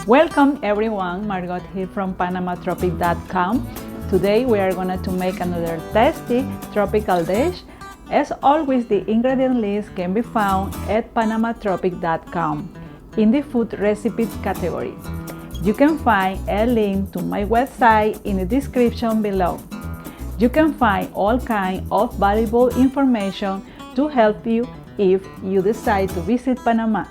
Welcome everyone, Margot here from PanamaTropic.com. Today we are going to make another tasty tropical dish. As always, the ingredient list can be found at PanamaTropic.com in the food recipes category. You can find a link to my website in the description below. You can find all kinds of valuable information to help you if you decide to visit Panama.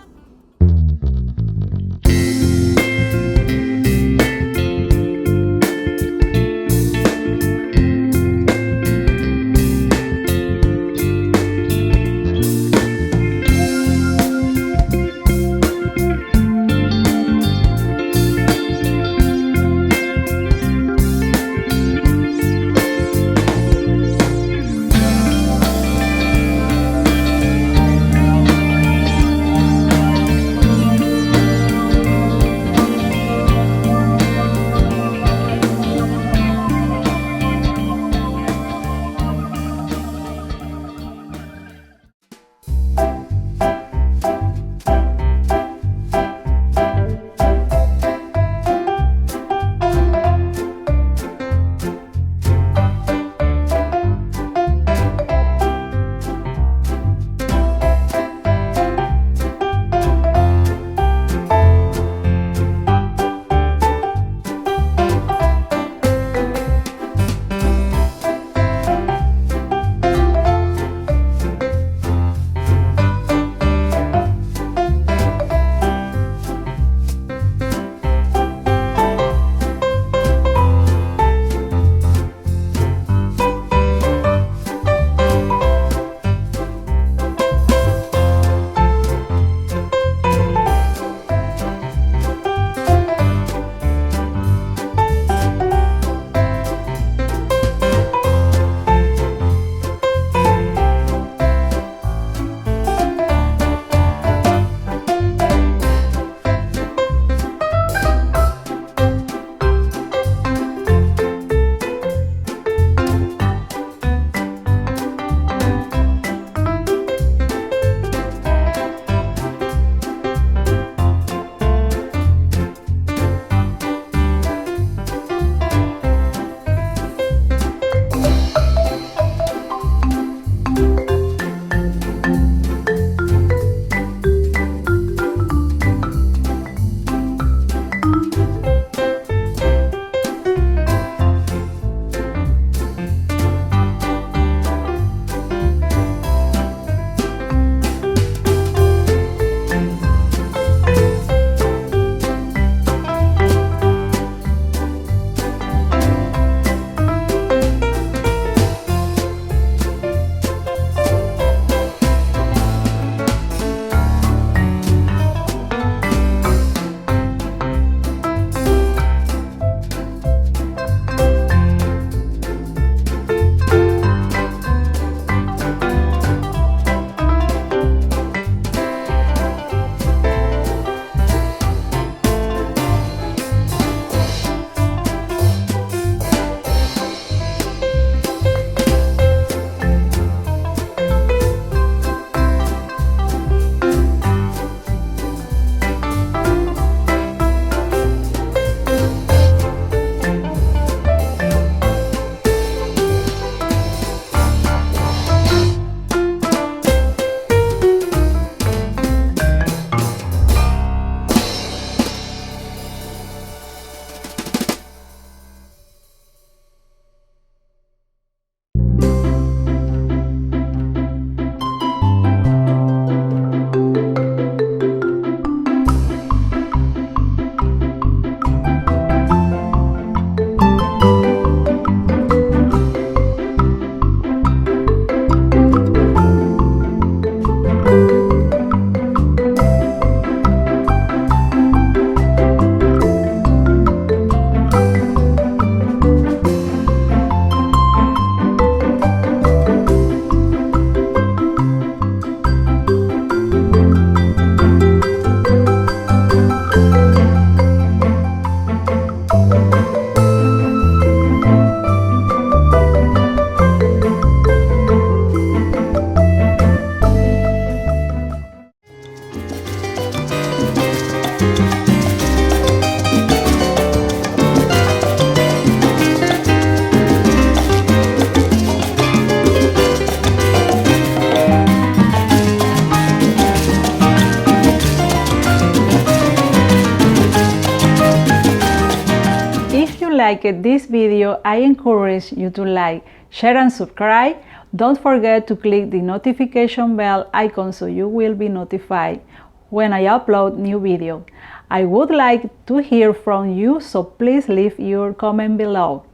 liked this video, I encourage you to like, share and subscribe. Don't forget to click the notification bell icon so you will be notified when I upload new videos. I would like to hear from you, so please leave your comment below.